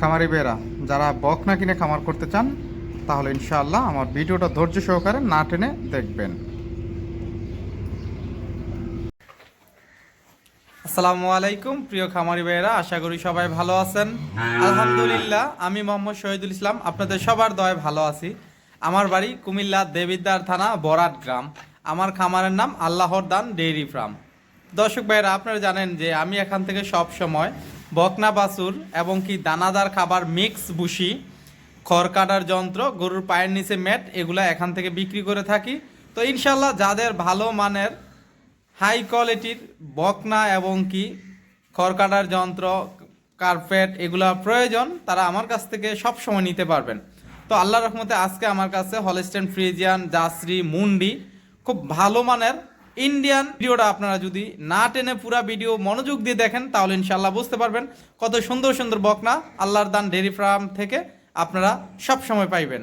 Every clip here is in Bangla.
খামারি বেরা যারা বকনা কিনে খামার করতে চান তাহলে ইনশাআল্লাহ আমার ভিডিওটা ধৈর্য সহকারে না টেনে দেখবেন। আসসালামু আলাইকুম প্রিয় খামারি ভাইয়েরা, আশা করি সবাই ভালো আছেন। আলহামদুলিল্লাহ, আমি মোহাম্মদ শহীদুল ইসলাম আপনাদের সবার দয়ায় ভালো আছি। আমার বাড়ি কুমিল্লা দেবিদ্বার থানা বরাট গ্রাম। আমার খামারের নাম আল্লাহর দান ডেইরি ফার্ম। দর্শক ভাইয়েরা, আপনারা জানেন যে আমি এখান থেকে সব সময় বকনা বাছুর এবং কি দানাদার খাবার, মিক্স ভুসি, খড় কাটার যন্ত্র, গরুর পায়ের নিচে ম্যাট, এগুলা এখান থেকে বিক্রি করে থাকি। তো ইনশাল্লাহ যাদের ভালো মানের হাই কোয়ালিটির বকনা এবং কি খড় কাটার যন্ত্র, কার্পেট এগুলা প্রয়োজন, তারা আমার কাছ থেকে সব সময় নিতে পারবেন। তো আল্লাহর রহমতে আজকে আমার কাছে হলস্টেইন ফ্রিজিয়ান, জার্সি, মুন্ডি খুব ভালো মানের ইন্ডিয়ান। ভিডিওটা আপনারা যদি না টেনে পুরা ভিডিও মনোযোগ দিয়ে দেখেন তাহলে ইনশাল্লাহ বুঝতে পারবেন কত সুন্দর সুন্দর বকনা আল্লাহর দান ডেইরি ফার্ম থেকে আপনারা সব সময় পাইবেন।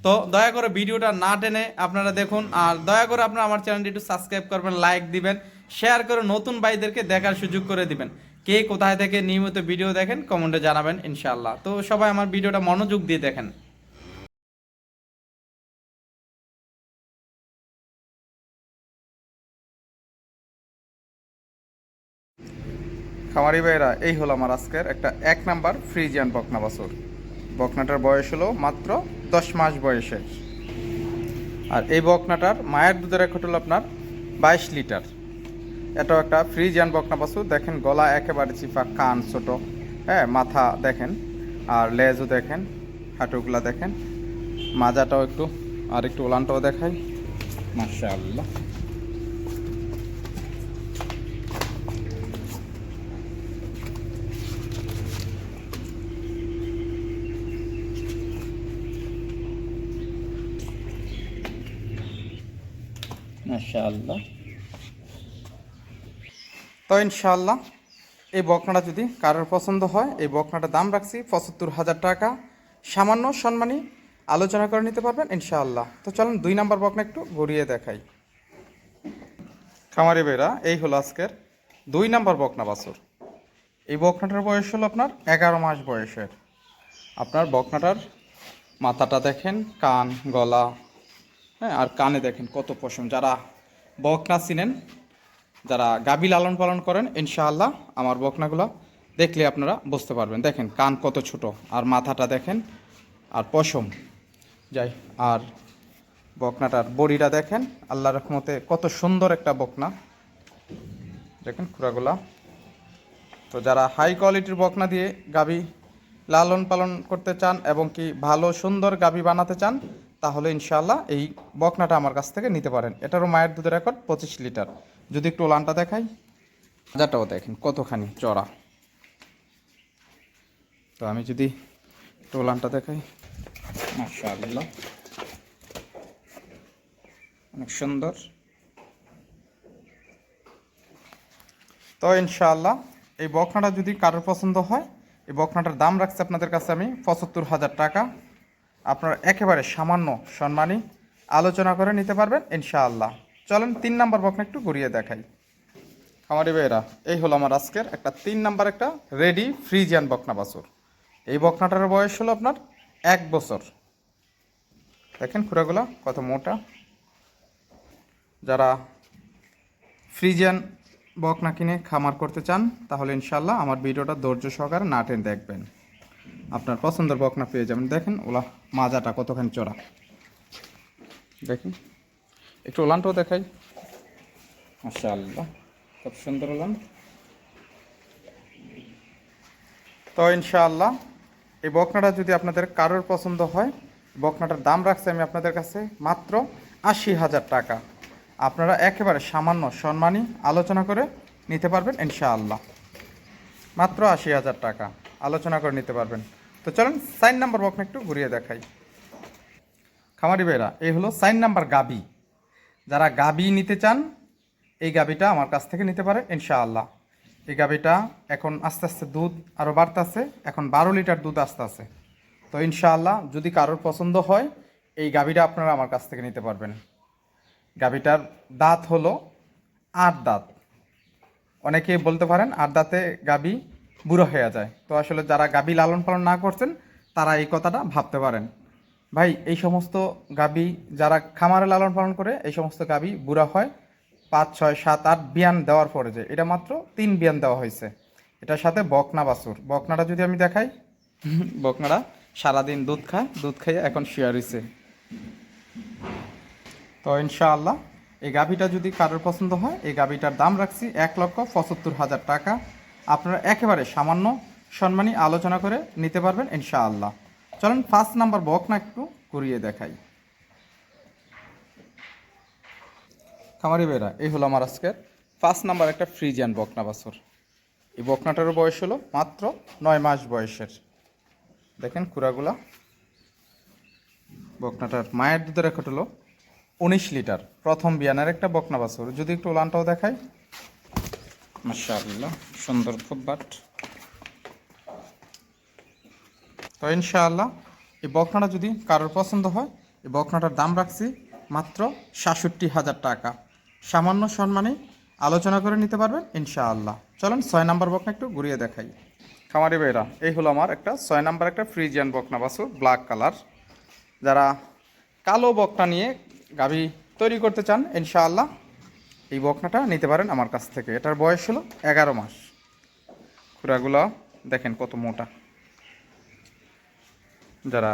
তো দয়া করে ভিডিওটা না টেনে আপনারা দেখুন, আর দয়া করে আপনারা আমার চ্যানেলটি একটু সাবস্ক্রাইব করবেন, লাইক দিবেন, শেয়ার করে নতুন ভাইদেরকে দেখার সুযোগ করে দিবেন। কে কোথায় থেকে নিয়মিত ভিডিও দেখেন কমেন্টে জানাবেন ইনশাআল্লাহ। তো সবাই আমার ভিডিওটা মনোযোগ দিয়ে দেখেন। খামারি ভাইরা, এই হলো আমার আজকের একটা 1 নাম্বার ফ্রিজিয়ান বকনা বাছুর। বকনাটার বয়স হলো মাত্র 10 মাস বয়সের। আর এই বকনাটার মায়ের দুধের রেকর্ড হলো আপনার 22 লিটার। এটাও একটা ফ্রিজিয়ান বকনা বাছুর। দেখেন গলা একেবারে চিপা, কান ছোট, হ্যাঁ, মাথা দেখেন, আর লেজও দেখেন, হাঁটুগুলা দেখেন, মাজাটাও একটু আর একটু ওলানটাও দেখাই। মাশাআল্লাহ, মাশাআল্লাহ। তো ইনশাআল্লাহ এই বকনাটা যদি কারোর পছন্দ হয়, এই বকনাটার দাম রাখছি 75,000 টাকা। সামান্য সম্মানী আলোচনা করে নিতে পারবেন ইনশাআল্লাহ। তো চলুন 2 নাম্বার বকনা একটু ঘুরিয়ে দেখাই। খামারি বেরা, এই হলো আজকের 2 নাম্বার বকনা বাছুর। এই বকনাটার বয়স হলো আপনার 11 মাস বয়সের। আপনার বকনাটার মাথাটা দেখেন, কান, গলা, হ্যাঁ, আর কানে দেখেন কত পশম। যারা বকনা চিনেন, যারা গাভী লালন পালন করেন, ইনশাআল্লাহ আমার বকনাগুলো দেখলে আপনারা বুঝতে পারবেন। দেখেন কান কত ছোট, আর মাথাটা দেখেন, আর পশম যাই, আর বকনাটার বডিটা দেখেন, আল্লাহর রহমতে কত সুন্দর একটা বকনা। দেখেন খুরাগুলা। তো যারা হাই কোয়ালিটির বকনা দিয়ে গাভী লালন পালন করতে চান এবং কি ভালো সুন্দর গাভী বানাতে চান, তাহলে ইনশাআল্লাহ এই বকনাটা আমার কাছ থেকে নিতে পারেন। এটারও মায়ের দুধের রেকর্ড 25 লিটার। যদি একটু ওলানটা দেখাই, মাজাটাও দেখেন কতখানি চড়া। তো আমি যদি একটু ওলানটা দেখাই, মাশাআল্লাহ, অনেক সুন্দর। তো ইনশাআল্লাহ এই বকনাটা যদি কারোর পছন্দ হয়, এই বকনাটার দাম রাখছে আপনাদের কাছে আমি 75,000 টাকা। আপনারা একেবারে সামান্য সম্মানী আলোচনা করে নিতে পারবেন ইনশাআল্লাহ। চলেন 3 নাম্বার বকনা একটু ঘুরিয়ে দেখাই। খামারি ভাইয়েরা, এই হলো আমার আজকের একটা 3 নাম্বার একটা রেডি ফ্রিজিয়ান বকনা বাছুর। এই বকনাটার বয়স হলো আপনার 1 বছর। দেখেন খুঁড়াগুলা কত মোটা। যারা ফ্রিজিয়ান বকনা কিনে খামার করতে চান তাহলে ইনশাআল্লাহ আমার ভিডিওটা ধৈর্য সহকারে না টেনে দেখবেন, আপনার পছন্দের বকনা পেয়ে যাবেন। দেখেন ওলা মাজাটা কতখানি চড়া। দেখেন একটু ওলানটাও দেখাই, মাশাআল্লাহ, কত সুন্দর ওলান। তো ইনশাআল্লাহ এই বকনাটা যদি আপনাদের কারোর পছন্দ হয়, বকনাটার দাম রাখছি আমি আপনাদের কাছে মাত্র 80,000 টাকা। আপনারা একেবারে সামান্য সম্মানী আলোচনা করে নিতে পারবেন ইনশাআল্লাহ। মাত্র 80,000 টাকা আলোচনা করে নিতে পারবেন। তো চলুন 4 নাম্বার বকনা একটু ঘুরিয়ে দেখাই। খামারি ভাইরা, এই হলো 4 নাম্বার গাবি। যারা গাবি নিতে চান, এই গাবিটা আমার কাছ থেকে নিতে পারেন ইনশাআল্লাহ। এই গাবিটা এখন আস্তে আস্তে দুধ আরও বাড়তেছে, এখন 12 লিটার দুধ আসতেছে। তো ইনশাআল্লাহ যদি কারোর পছন্দ হয়, এই গাবিটা আপনারা আমার কাছ থেকে নিতে পারবেন। গাবিটার দাঁত হলো 8 দাঁত। অনেকে বলতে পারেন 8 দাঁতে গাবি বুড়ো হয়ে যায়। তো আসলে যারা গাভী লালন পালন না করছেন তারা এই কথাটা ভাবতে পারেন। ভাই এই সমস্ত গাভী যারা খামারে লালন পালন করে এই সমস্ত গাভী বুড়া হয় 5, 6, 7, 8 বিয়ান দেওয়ার পরে, যে এটা মাত্র 3 বিয়ান দেওয়া হয়েছে। এটার সাথে বকনা বাছুর, বকনাটা যদি আমি দেখাই, বকনাটা সারাদিন দুধ খায়, দুধ খাইয়ে এখন শুয়ে রয়েছে। তো ইনশাআল্লাহ এই গাভীটা যদি কারোর পছন্দ হয়, এই গাভীটার দাম রাখছি 1,75,000 টাকা। আপনারা একেবারে সামান্য সম্মানী আলোচনা করে নিতে পারবেন ইনশাআল্লাহ। চলেন 5 নাম্বার বকনা একটু ঘুরিয়ে দেখাই। খামারি বেরা, এই হলো আমার আজকের 5 নাম্বার একটা ফ্রিজিয়ান বকনা বাছুর। এই বকনাটারও বয়স হলো মাত্র 9 মাস বয়সের। দেখেন খুরাগুলা। বকনাটার মায়ের দুধের রেকর্ড হলো 19 লিটার। প্রথম বিয়ানের একটা বকনা বাছুর। যদি একটু উলানটাও দেখাই, মাশাআল্লাহ সুন্দর খুব বাট। তো ইনশাআল্লাহ এই বকনাটা যদি কারোর পছন্দ হয়, এই বকনাটার দাম রাখছি মাত্র 67,000 টাকা। সামান্য সম্মানে আলোচনা করে নিতে পারবেন ইনশাআল্লাহ। চলেন 6 নাম্বার বকনা একটু ঘুরিয়ে দেখাই। খামারি ভাইরা, এই হলো আমার একটা 6 নাম্বার একটা ফ্রিজিয়ান বকনা বাছুর, ব্ল্যাক কালার। যারা কালো বকনা নিয়ে গাভী তৈরি করতে চান ইনশাআল্লাহ এই বকনাটা নিতে পারেন আমার কাছ থেকে। এটার বয়স হলো 11 মাস। খুরাগুলো দেখেন কত মোটা। যারা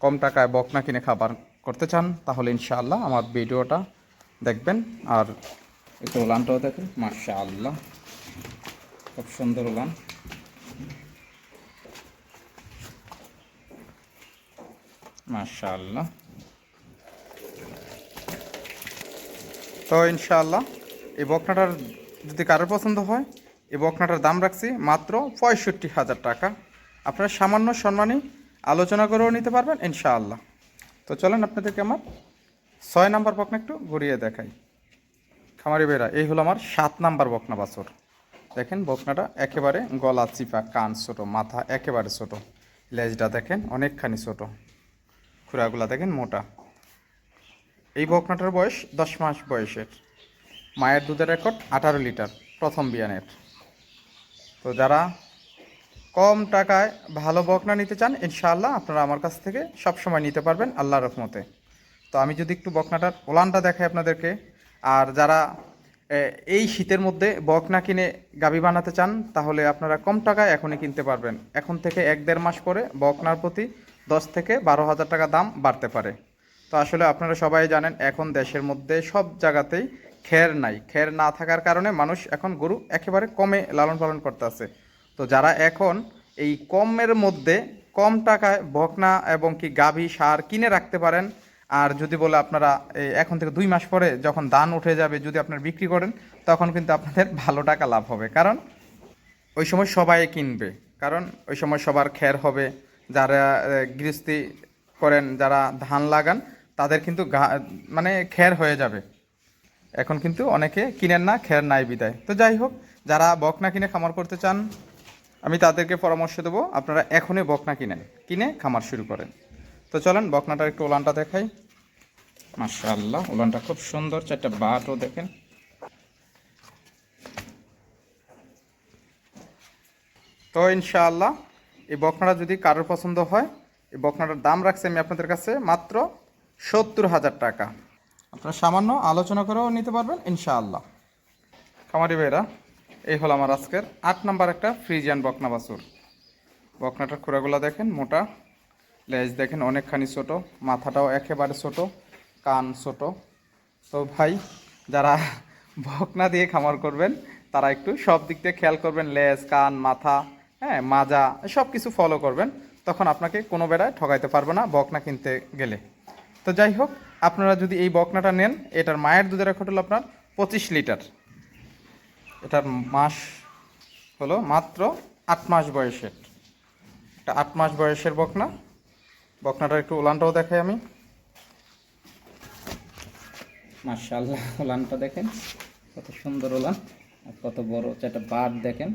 কম টাকায় বকনা কিনে খাবার করতে চান তাহলে ইনশাআল্লাহ আমার ভিডিওটা দেখবেন। আর একটু উলানটাও দেখেন, মাশাআল্লাহ খুব সুন্দর উলান। মাশাআল্লাহ। তো ইনশাআল্লাহ এই বকনাটার যদি কারোর পছন্দ হয়, এই বকনাটার দাম রাখছি মাত্র 65,000 টাকা। আপনারা সামান্য সম্মানী আলোচনা করেও নিতে পারবেন ইনশাআল্লাহ। তো চলেন আপনাদেরকে আমার 6 নাম্বার বকনা একটু ঘুরিয়ে দেখাই। খামারি বেরা, এই হলো আমার 7 নাম্বার বকনা বাছুর। দেখেন বকনাটা একেবারে গলা চিপা, কান ছোট, মাথা একেবারে ছোট, লেজটা দেখেন অনেকখানি ছোট, খুরাগুলা দেখেন মোটা। এই বকনাটার বয়স 10 মাস বয়সের। মায়ের দুধের রেকর্ড 18 লিটার, প্রথম বিয়ানের। তো যারা কম টাকায় ভালো বকনা নিতে চান ইনশাআল্লাহ আপনারা আমার কাছ থেকে সবসময় নিতে পারবেন আল্লাহর রহমতে। তো আমি যদি একটু বকনাটার ওলানটা দেখাই আপনাদেরকে। আর যারা এই শীতের মধ্যে বকনা কিনে গাভী বানাতে চান তাহলে আপনারা কম টাকায় এখনই কিনতে পারবেন। এখন থেকে 1-1.5 মাস পরে বকনার প্রতি 10 থেকে 12,000 টাকা দাম বাড়তে পারে। তো আসলে আপনারা সবাই জানেন এখন দেশের মধ্যে সব জায়গাতেই খের নাই। খের না থাকার কারণে মানুষ এখন গরু একেবারে কমে লালন পালন করতে আছে। তো যারা এখন এই কমের মধ্যে কম টাকায় বকনা এবং কি গাভী সার কিনে রাখতে পারেন, আর যদি বলে আপনারা এখন থেকে 2 মাস পরে যখন ধান উঠে যাবে যদি আপনারা বিক্রি করেন তখন কিন্তু আপনাদের ভালো টাকা লাভ হবে। কারণ ওই সময় সবাই কিনবে, কারণ ওই সময় সবার খের হবে। যারা গৃহস্থী করেন, যারা ধান লাগান তাদের কিন্তু মানে খের হয়ে যাবে। এখন কিন্তু অনেকে কিনেন না, খের নাই বিদায়। তো যাই হোক, যারা বকনা কিনে খামার করতে চান আমি তাদেরকে পরামর্শ দেবো আপনারা এখনই বকনা কিনেন, কিনে খামার শুরু করেন। তো চলেন বকনাটার একটু ওলানটা দেখাই। মাশাআল্লাহ ওলানটা খুব সুন্দর, 4টা বাটও দেখেন। তো ইনশাআল্লাহ এই বকনাটা যদি কারোর পছন্দ হয়, এই বকনাটার দাম রাখছি আমি আপনাদের কাছে মাত্র 70,000 টাকা। আপনারা সামান্য আলোচনা করেও নিতে পারবেন ইনশাআল্লাহ। খামারি ভাইরা, এই হলো আমার আজকের 8 নাম্বার একটা ফ্রিজিয়ান বকনা বাছুর। বকনাটার খুরাগুলা দেখেন মোটা, লেজ দেখেন অনেকখানি ছোট, মাথাটাও একেবারে ছোট, কান ছোট। তো ভাই যারা বকনা দিয়ে খামার করবেন তারা একটু সব দিক থেকে খেয়াল করবেন, লেজ, কান, মাথা, হ্যাঁ মাজা, সব কিছু ফলো করবেন। তখন আপনাকে কোনো বেড়ায় ঠকাইতে পারবে না বকনা কিনতে গেলে। তো যাই হোক, আপনারা যদি এই বকনাটা নেন, এটার মায়ের দুধের রেকর্ড হলো আপনার 25 লিটার। এটার মাস হলো মাত্র 8 মাস বয়সের। এটা 8 মাস বয়সের বকনা। বকনাটার একটু উলানটাও দেখাই আমি। মাশাআল্লাহ উলানটা দেখেন কত সুন্দর উলান, আর কত বড় 4টা বাট দেখেন।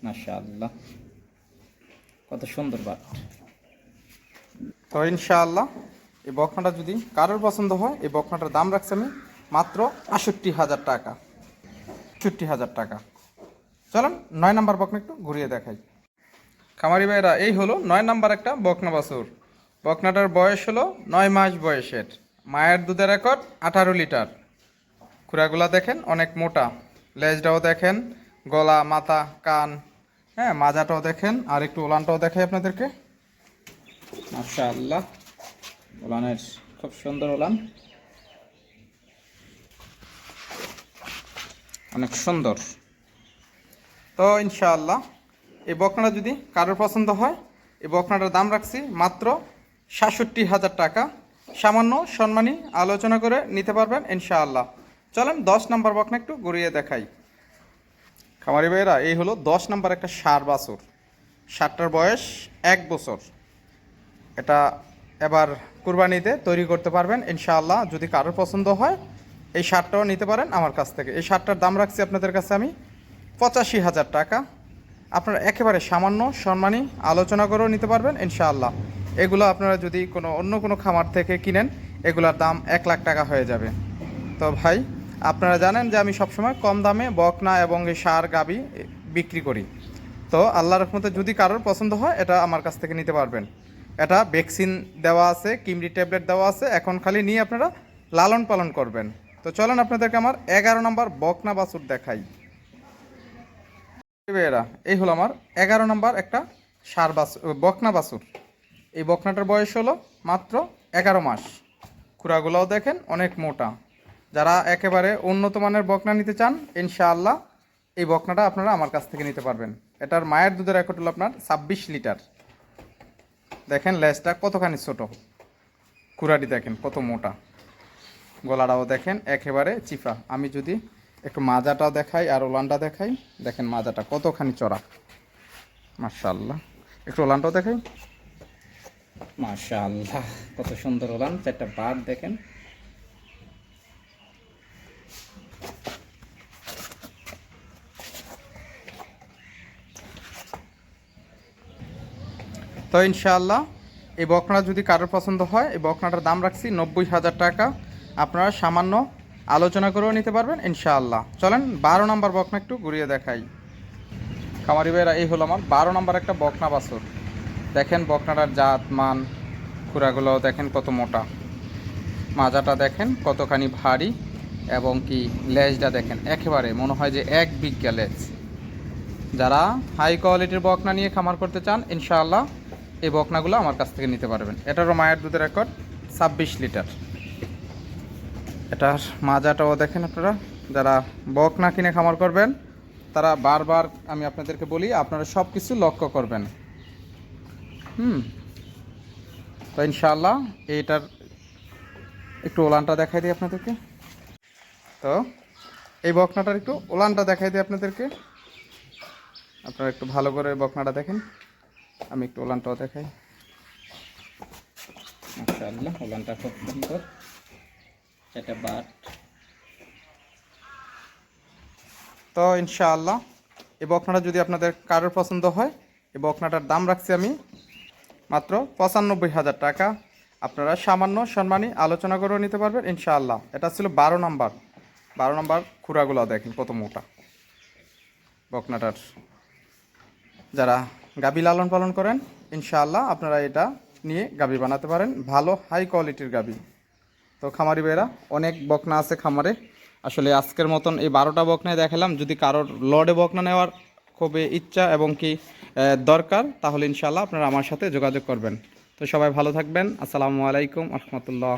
মাশাআল্লাহ কত সুন্দর বাট। তো ইনশাআল্লাহ এই বকনাটা যদি কারোর পছন্দ হয়, এই বকনাটার দাম রাখছি আমি মাত্র 68,000 টাকা। 68,000 টাকা। চলেন 9 নাম্বার বকনা একটু ঘুরিয়ে দেখাই। খামারি ভাইরা এই হলো 9 নাম্বার একটা বকনা বাছুর। বকনাটার বয়স হলো 9 মাস বয়সের। মায়ের দুধের রেকর্ড 18 লিটার। খুরাগুলা দেখেন অনেক মোটা, লেজটাও দেখেন, গলা মাথা কান, হ্যাঁ মাজাটাও দেখেন, আর একটু ওলানটাও দেখাই আপনাদেরকে। মাশাআল্লাহ, ওলানের খুব সুন্দর ওলান, অনেক সুন্দর। তো ইনশাআল্লাহ এই বকনাটা যদি কারোর পছন্দ হয়, এই বকনাটার দাম রাখছি মাত্র ৬৭,০০০ টাকা। সামান্য সম্মানী আলোচনা করে নিতে পারবেন ইনশাআল্লাহ। চলেন 10 নাম্বার বকনা একটু ঘুরিয়ে দেখাই। খামারি ভাইয়েরা এই হলো 10 নাম্বার একটা ষাঁড় বাছুর। ষাঁড়টার বয়স 1 বছর। এটা এবার কুরবানিতে তৈরি করতে পারবেন ইনশাআল্লাহ। যদি কারোর পছন্দ হয় এই ষাঁড়টাও নিতে পারেন আমার কাছ থেকে। এই ষাঁড়টার দাম রাখছি আপনাদের কাছে আমি ৮৫,০০০ টাকা। আপনারা একেবারে সামান্য সম্মানী আলোচনা করেও নিতে পারবেন ইনশাআল্লাহ। এগুলো আপনারা যদি অন্য কোনো খামার থেকে কিনেন এগুলোর দাম 1,00,000 টাকা হয়ে যাবে। তো ভাই আপনারা জানেন যে আমি সবসময় কম দামে বকনা এবং এই ষাঁড় গাভী বিক্রি করি। তো আল্লাহর রহমতে যদি কারোর পছন্দ হয় এটা আমার কাছ থেকে নিতে পারবেন। এটা ভ্যাকসিন দেওয়া আছে, কিমরি ট্যাবলেট দেওয়া আছে, এখন খালি নিয়ে আপনারা লালন পালন করবেন। তো চলেন আপনাদেরকে আমার 11 নম্বর বকনা বাছুর দেখাই। এই হলো আমার 11 নম্বর একটা ষাঁড় বাছুর, বকনা বাছুর। এই বকনাটার বয়স হলো মাত্র 11 মাস। খুরাগুলোও দেখেন অনেক মোটা। যারা একেবারে উন্নত মানের বকনা নিতে চান ইনশাআল্লাহ এই বকনাটা আপনারা আমার কাছ থেকে নিতে পারবেন। এটার মায়ের দুধের রেকর্ড হলো আপনার 26 লিটার। দেখেন লেজটা কতখানি ছোট, খুরাটি দেখেন কত মোটা, গলাটাও দেখেন একেবারে চিফা। আমি যদি একটু মাজাটাও দেখাই আর ওলানটা দেখাই, দেখেন মাজাটা কতখানি চড়া। মাশাআল্লাহ, একটু ওলানটাও দেখাই। মাশাআল্লাহ, কত সুন্দর ওলান, চারটা বার দেখেন। তো ইনশাআল্লাহ এই বকনা যদি কারোর পছন্দ হয় এই বকনাটার দাম রাখছি 90,০০০ টাকা। আপনারা সামান্য আলোচনা করেও নিতে পারবেন ইনশাআল্লাহ। চলেন 12 নম্বর বকনা একটু ঘুরিয়ে দেখাই। খামারি ভাইরা এই হলো আমার 12 নম্বর একটা বকনা বাছুর। দেখেন বকনাটার জাত মান, খুরাগুলোও দেখেন কত মোটা, মাজাটা দেখেন কতখানি ভারী, এবং কি লেজটা দেখেন একেবারে মনে হয় যে 1 বিঘা লেজ। যারা হাই কোয়ালিটির বকনা নিয়ে খামার করতে চান ইনশাআল্লাহ এই বকনাগুলো আমার কাছ থেকে নিতে পারবেন। এটারও মায়ের দুধের রেকর্ড 26 লিটার। এটার মাজাটাও দেখেন আপনারা। যারা বকনা কিনে খামার করবেন তারা বারবার আমি আপনাদেরকে বলি আপনারা সব কিছু লক্ষ্য করবেন। তো ইনশাআল্লাহ এইটার একটু ওলানটা দেখাই দিই আপনাদেরকে। তো এই বকনাটার একটু ওলানটা দেখাই দিই আপনাদেরকে। আপনারা একটু ভালো করে বকনাটা দেখেন, আমি একটু ওলানটাও দেখাই। মাশাআল্লাহ, ওলানটা খুব সুন্দর, এটা বাট। তো ইনশাআল্লাহ এই বকনাটা যদি আপনাদের কারোর পছন্দ হয় এই বকনাটার দাম রাখছি আমি মাত্র 95,০০০ টাকা। আপনারা সামান্য সম্মানী আলোচনা করেও নিতে পারবেন ইনশাআল্লাহ। এটা ছিল 12 নম্বর। 12 নম্বর খুরাগুলো দেখেন কত মোটা বকনাটার। যারা গাভী লালন পালন করেন ইনশাআল্লাহ আপনারা এটা নিয়ে গাভী বানাতে পারেন, ভালো হাই কোয়ালিটির গাভী। তো খামারি ভাইরা অনেক বকনা আছে খামারে। আসলে আজকের মতন এই 12টা বকনায় দেখালাম। যদি কারোর লডে বকনা নেওয়ার খুবই ইচ্ছা এবং কি দরকার তাহলে ইনশাআল্লাহ আপনারা আমার সাথে যোগাযোগ করবেন। তো সবাই ভালো থাকবেন। আসসালামু আলাইকুম রহমতুল্লাহ।